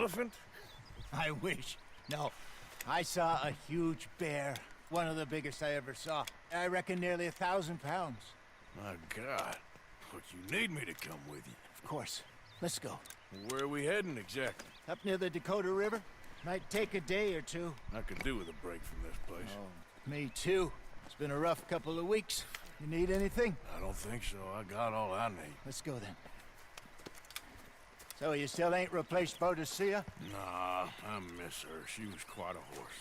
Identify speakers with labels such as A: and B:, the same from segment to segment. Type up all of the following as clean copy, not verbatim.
A: elephant?
B: I wish. No, I saw a huge bear. One of the biggest I ever saw. I reckon nearly 1,000 pounds.
A: My God. But you need me to come with you.
B: Of course. Let's go.
A: Where are we heading exactly?
B: Up near the Dakota River. Might take a day or two.
A: I could do with a break from this place.
B: Oh, me too. It's been a rough couple of weeks. You need anything?
A: I don't think so. I got all I need.
B: Let's go then. So you still ain't replaced Boadicea?
A: Nah, I miss her. She was quite a horse.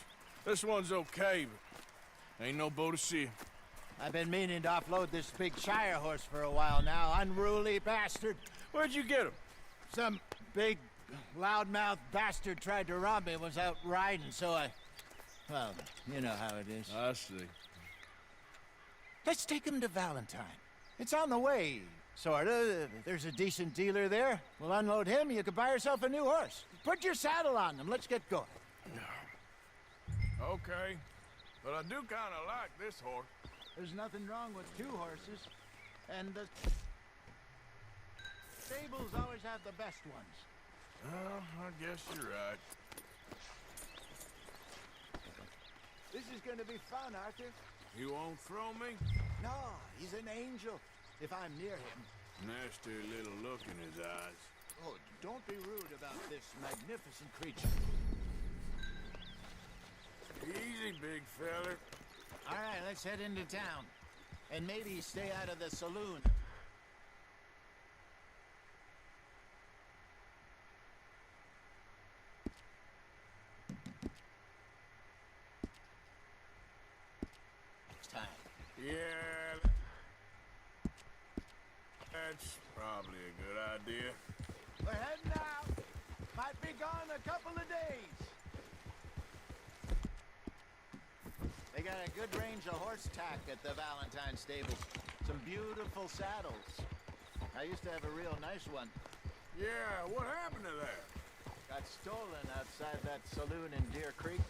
A: This one's okay, but ain't no Boadicea.
B: I've been meaning to offload this big Shire horse for a while now. Unruly bastard.
A: Where'd you get him?
B: Some big, loudmouth bastard tried to rob me and was out riding, so I... Well, you know how it is.
A: I see.
B: Let's take him to Valentine. It's on the way, sorta. There's a decent dealer there. We'll unload him, you could buy yourself a new horse. Put your saddle on him, let's get going.
A: Okay, but I do kinda like this horse.
B: There's nothing wrong with two horses, and the stables always have the best ones.
A: Well, I guess you're right.
B: This is gonna be fun, Arthur.
A: You won't throw me?
B: No, he's an angel, if I'm near him.
A: Nasty little look in his eyes.
B: Oh, don't be rude about this magnificent creature.
A: Easy, big feller.
B: All right, let's head into town. And maybe stay out of the saloon. It's time.
A: Yeah, that's probably a good idea.
B: We're heading out. Might be gone a couple of days. They got a good range of horse tack at the Valentine stables. Some beautiful saddles. I used to have a real nice one.
A: Yeah, what happened to that?
B: Got stolen outside that saloon in Deer Creek.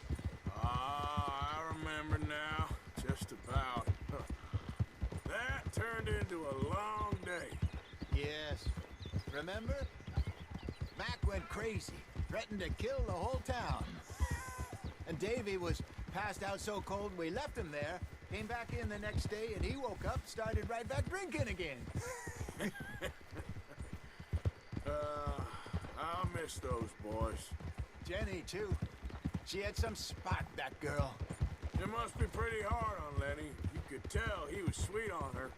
A: Ah, I remember now. Just about. That turned into a long day.
B: Yes. Remember? Mac went crazy. Threatened to kill the whole town. And Davy was passed out so cold we left him there. Came back in the next day and he woke up, started right back drinking again.
A: I'll miss those boys.
B: Jenny, too. She had some spark, that girl.
A: It must be pretty hard on Lenny. You could tell he was sweet on her.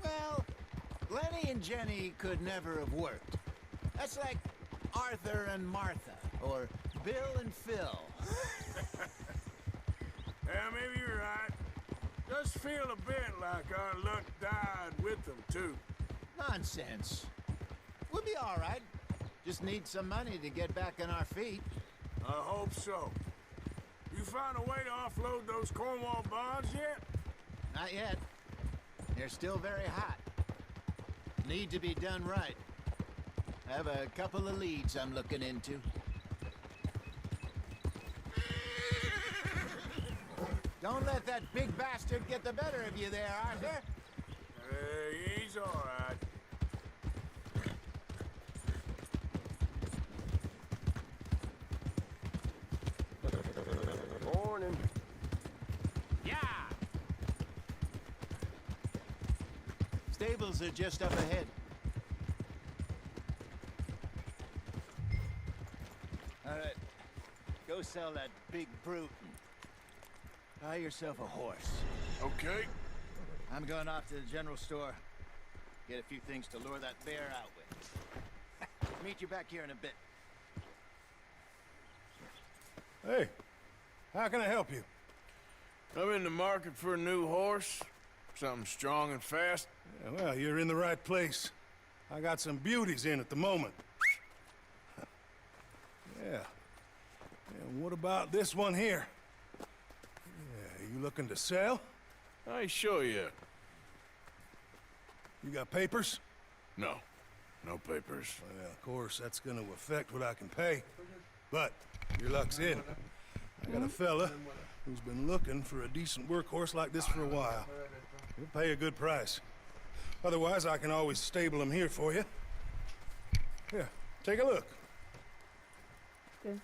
B: Well, Lenny and Jenny could never have worked. That's like Arthur and Martha, or Bill and Phil.
A: Yeah, maybe you're right. Does feel a bit like our luck died with them, too.
B: Nonsense. We'll be all right. Just need some money to get back on our feet.
A: I hope so. You found a way to offload those Cornwall bonds yet?
B: Not yet. They're still very hot. Need to be done right. I have a couple of leads I'm looking into. Don't let that big bastard get the better of you there, Arthur.
A: He's all right.
C: Morning.
B: Yeah! Stables are just up ahead. All right. Go sell that big brute. Buy yourself a horse.
A: Okay.
B: I'm going off to the general store. Get a few things to lure that bear out with. Meet you back here in a bit.
D: Hey, how can I help you?
A: I'm in the market for a new horse. Something strong and fast.
D: Yeah, well, you're in the right place. I got some beauties in at the moment. Yeah. And what about this one here? Yeah, you looking to sell?
A: I ain't sure yet.
D: You got papers?
A: No. No papers.
D: Well, of course, that's gonna affect what I can pay. But your luck's in. I got a fella who's been looking for a decent workhorse like this for a while. He'll pay a good price. Otherwise, I can always stable him here for you. Here, take a look.
C: Okay.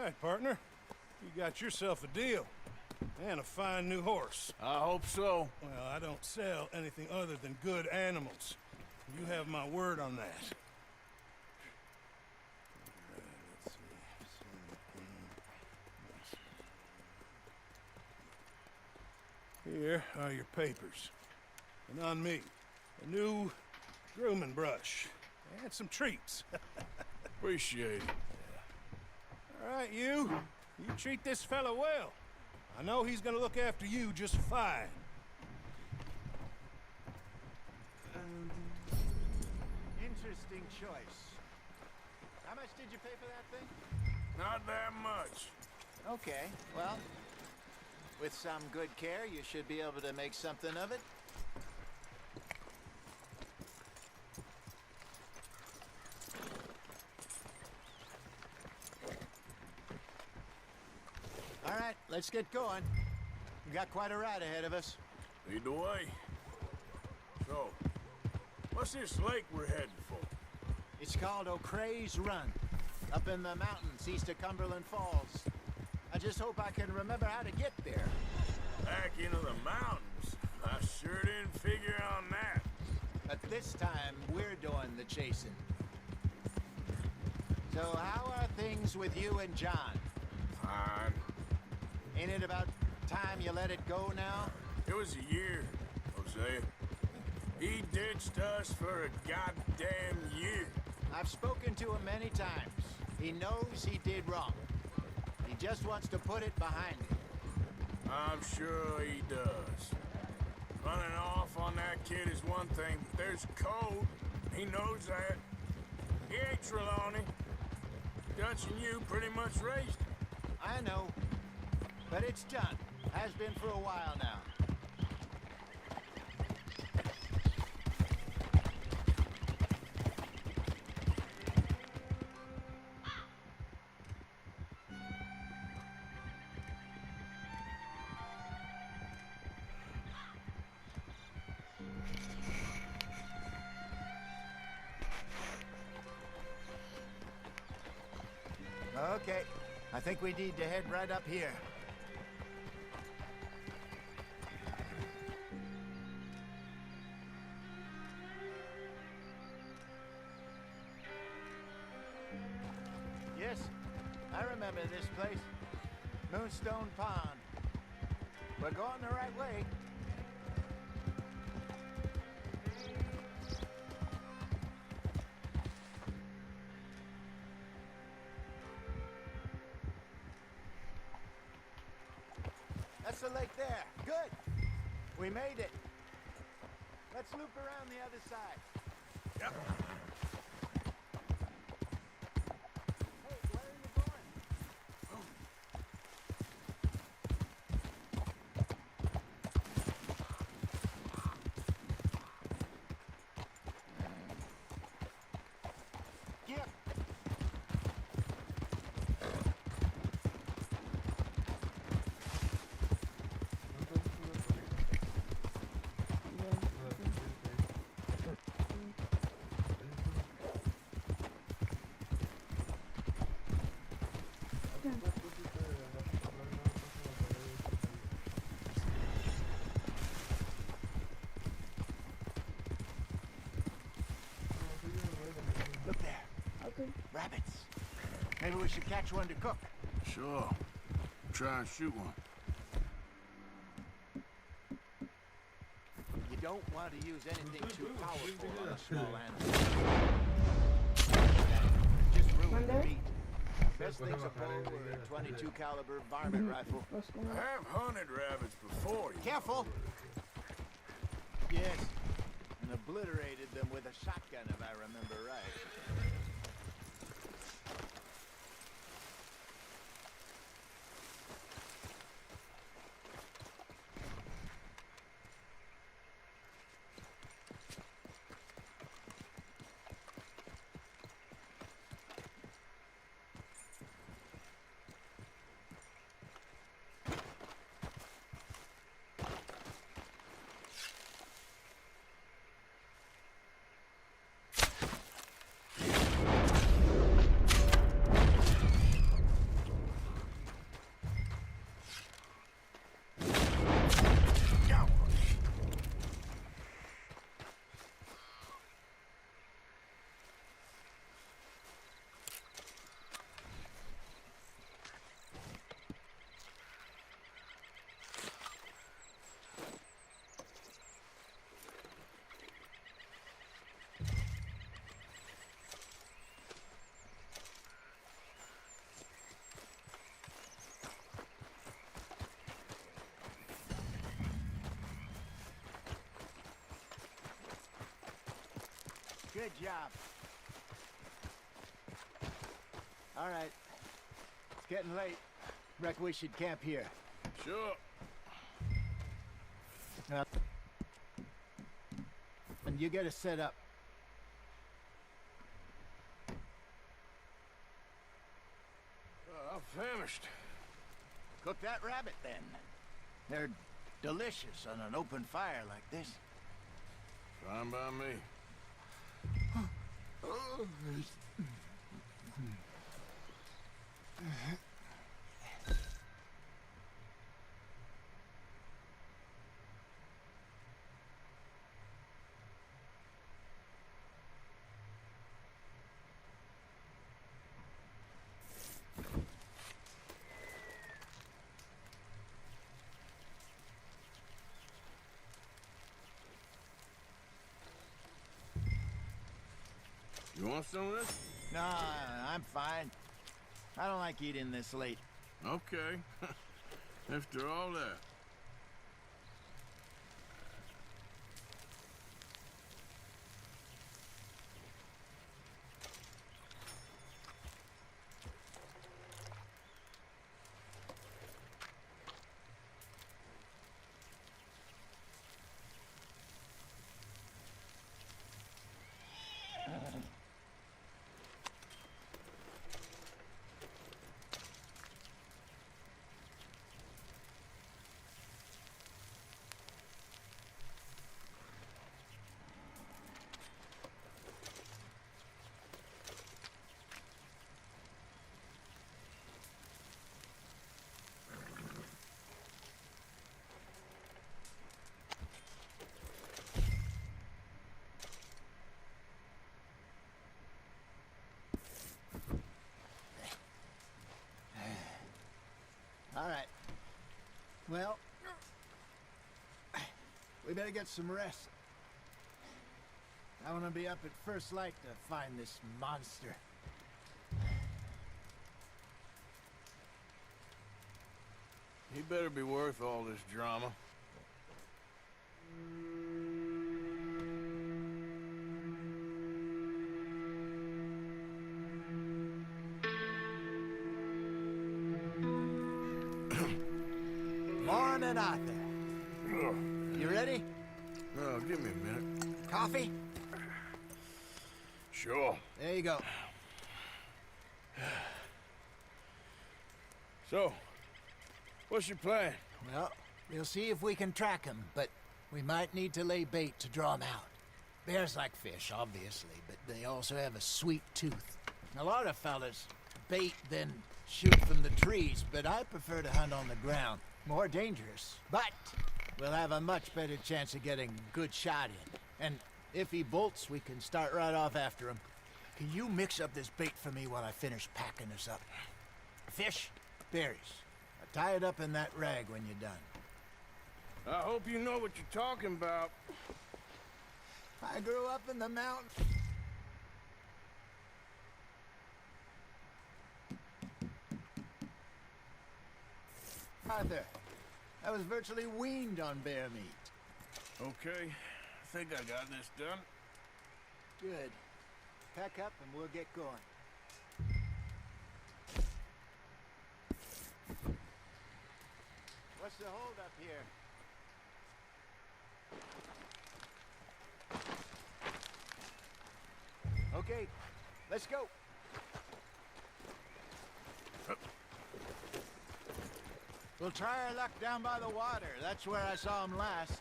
D: All right, partner. You got yourself a deal. And a fine new horse.
A: I hope so.
D: Well, I don't sell anything other than good animals. You have my word on that. Here are your papers. And on me, a new grooming brush. And some treats.
A: Appreciate it.
D: All right, you treat this fella well. I know he's gonna look after you just fine.
B: Interesting choice. How much did you pay for that thing?
A: Not that much.
B: Okay, well, with some good care, you should be able to make something of it. All right, let's get going. We got quite a ride ahead of us.
A: Lead the way. So, what's this lake we're heading for?
B: It's called O'Creagh's Run, up in the mountains east of Cumberland Falls. I just hope I can remember how to get there.
A: Back into the mountains? I sure didn't figure on that.
B: But this time, we're doing the chasing. So how are things with you and John?
A: Fine.
B: Ain't it about time you let it go now?
A: It was a year, Hosea. He ditched us for a goddamn year.
B: I've spoken to him many times. He knows he did wrong. He just wants to put it behind him.
A: I'm sure he does. Running off on that kid is one thing, but there's code. He knows that. He ain't Trelawney. Dutch and you pretty much raised him.
B: I know. But it's done. Has been for a while now. Okay, I think we need to head right up here. Yes, I remember this place. Moonstone Pond. We're going the right way. That's the lake there. Good. We made it. Let's loop around the other side.
A: Yep.
B: Hey, where are you going? Get. Rabbits. Maybe we should catch one to cook.
A: Sure. Try and shoot one.
B: You don't want to use anything too powerful on a small animal. Just ruin the meat. Best thing's a bow or a 22 caliber varmint rifle.
A: I have hunted rabbits before.
B: Careful! Yes, and obliterated them with a shotgun if I remember right. Good job. All right. It's getting late. Reckon we should camp here.
A: Sure.
B: And you get us set up.
A: I'm famished.
B: Cook that rabbit then. They're delicious on an open fire like this.
A: Fine by me. You want some of this?
B: Nah, I'm fine. I don't like eating this late.
A: Okay. After all that.
B: All right. Well, we better get some rest. I want to be up at first light to find this monster.
A: He better be worth all this drama.
B: Morning, Arthur. You ready?
A: Oh, give me a minute.
B: Coffee?
A: Sure.
B: There you go.
A: So, what's your plan?
B: Well, we'll see if we can track him, but we might need to lay bait to draw him out. Bears like fish, obviously, but they also have a sweet tooth. A lot of fellas bait then shoot from the trees, but I prefer to hunt on the ground. More dangerous, but we'll have a much better chance of getting a good shot in. And if he bolts, we can start right off after him. Can you mix up this bait for me while I finish packing this up? Fish, berries. Tie it up in that rag when you're done.
A: I hope you know what you're talking about.
B: I grew up in the mountains. Arthur, I was virtually weaned on bear meat.
A: Okay, I think I got this done.
B: Good. Pack up and we'll get going. What's the hold up here? Okay, let's go. We'll try our luck down by the water. That's where I saw him last.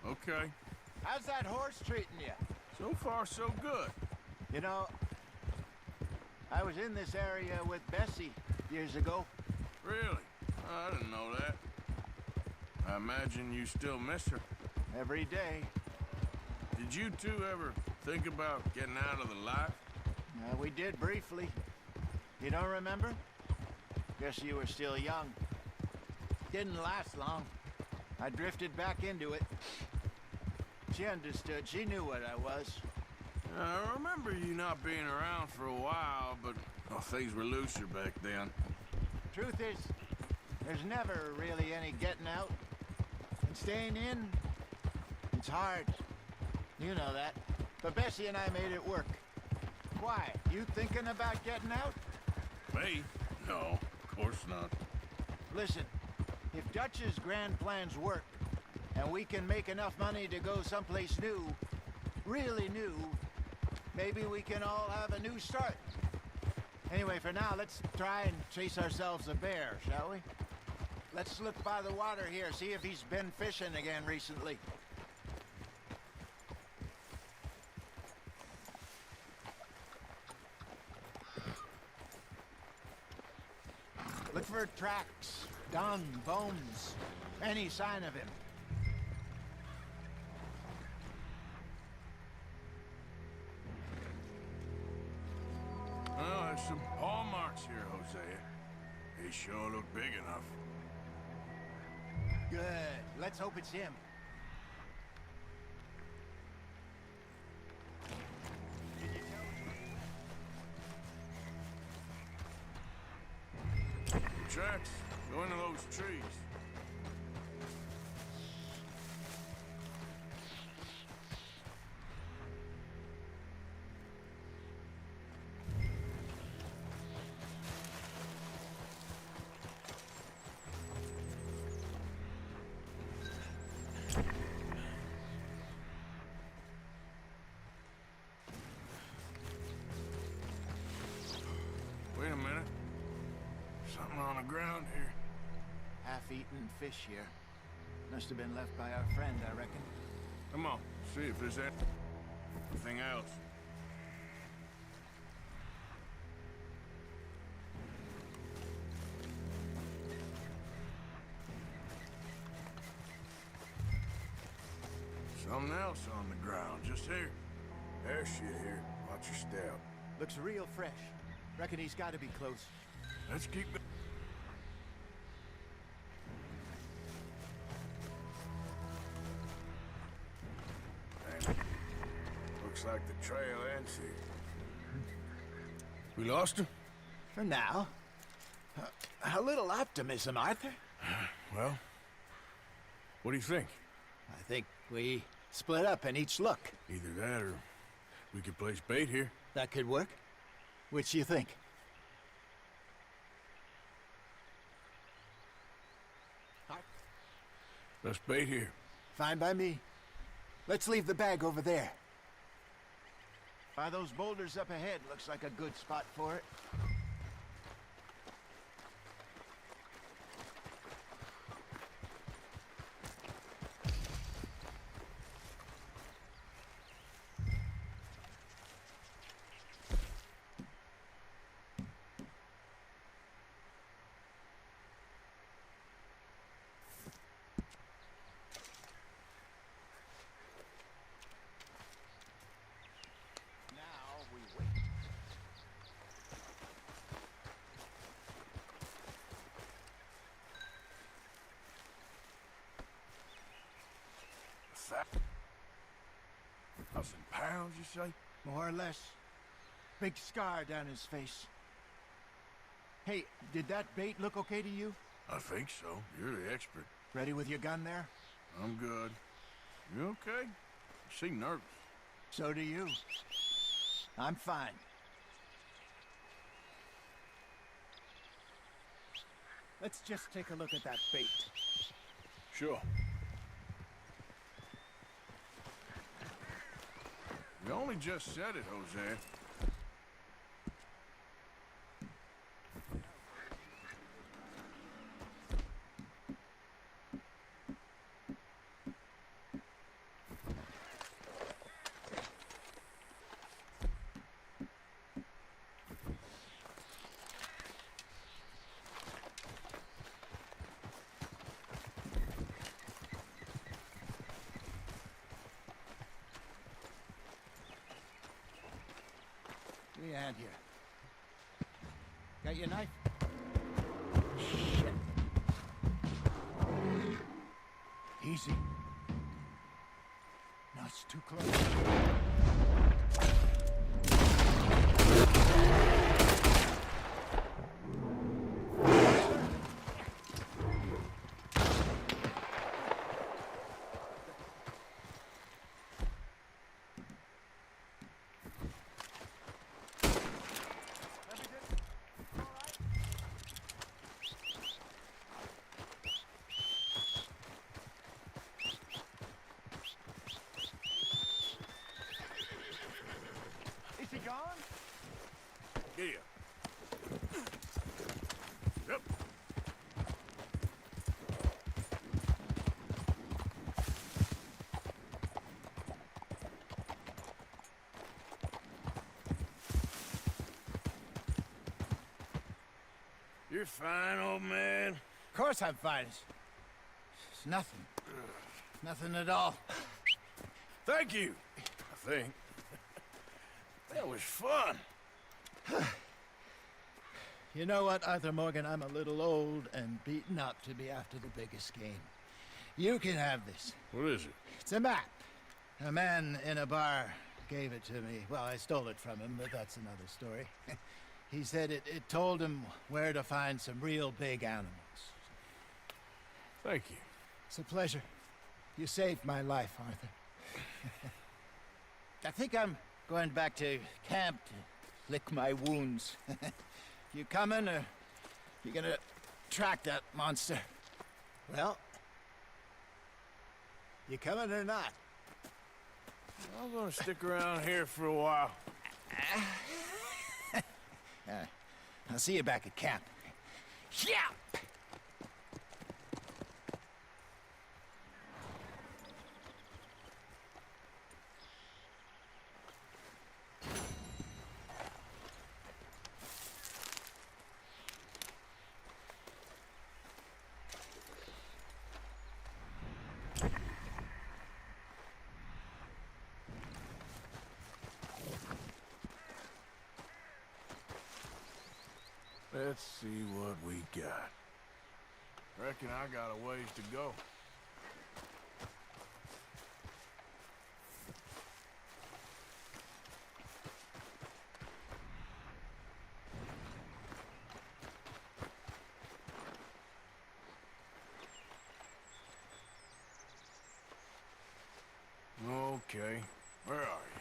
A: Okay.
B: How's that horse treating you?
A: So far, so good.
B: You know, I was in this area with Bessie years ago.
A: Really? I didn't know that. I imagine you still miss her.
B: Every day.
A: Did you two ever think about getting out of the life?
B: We did briefly. You don't remember? Guess you were still young. Didn't last long. I drifted back into it. She understood. She knew what I was.
A: I remember you not being around for a while, but things were looser back then.
B: Truth is, there's never really any getting out. And staying in, it's hard. You know that. But Bessie and I made it work. Why? You thinking about getting out?
A: Me? No, of course not.
B: Listen, if Dutch's grand plans work, and we can make enough money to go someplace new, really new, maybe we can all have a new start. Anyway, for now, let's try and chase ourselves a bear, shall we? Let's look by the water here, see if he's been fishing again recently. Look for tracks, dung, bones, any sign of him.
A: Well, there's some paw marks here, Hosea. They sure look big enough.
B: Good. Let's hope it's him.
A: Tracks, go into those trees. Wait a minute. Something on the ground here.
B: Half-eaten fish here. Must have been left by our friend, I reckon.
A: Come on, see if there's anything else. Something else on the ground, just here. There's shit here. Watch your step.
B: Looks real fresh. Reckon he's got to be close.
A: Let's keep going. Looks like the trail ends here. We lost him?
B: For now. A little optimism, Arthur.
A: Well, what do you think?
B: I think we split up and each look.
A: Either that or we could place bait here.
B: That could work. Which do you think?
A: Best bait here.
B: Fine by me. Let's leave the bag over there. By those boulders up ahead, looks like a good spot for it.
A: £1,000, you say?
B: More or less. Big scar down his face. Hey, did that bait look okay to you?
A: I think so. You're the expert.
B: Ready with your gun there?
A: I'm good. You okay? You seem nervous.
B: So do you. I'm fine. Let's just take a look at that bait.
A: Sure. You only just said it, Jose.
B: Give me a hand here. Got your knife? Shit. Easy. No, it's too close. Is he gone?
A: Yeah. Yep. You're fine, old man.
B: Of course I'm fine. It's nothing. Nothing at all.
A: Thank you, I think. That was fun.
B: You know what, Arthur Morgan? I'm a little old and beaten up to be after the biggest game. You can have this.
A: What is it?
B: It's a map. A man in a bar gave it to me. Well, I stole it from him, but that's another story. He said it told him where to find some real big animals.
A: Thank you.
B: It's a pleasure. You saved my life, Arthur. I think I'm going back to camp to lick my wounds. You coming, or you gonna track that monster? Well, you coming or not?
A: I'm gonna stick around here for a while.
B: I'll see you back at camp. Yeah!
A: Let's see what we got. Reckon I got a ways to go. Okay, where are you?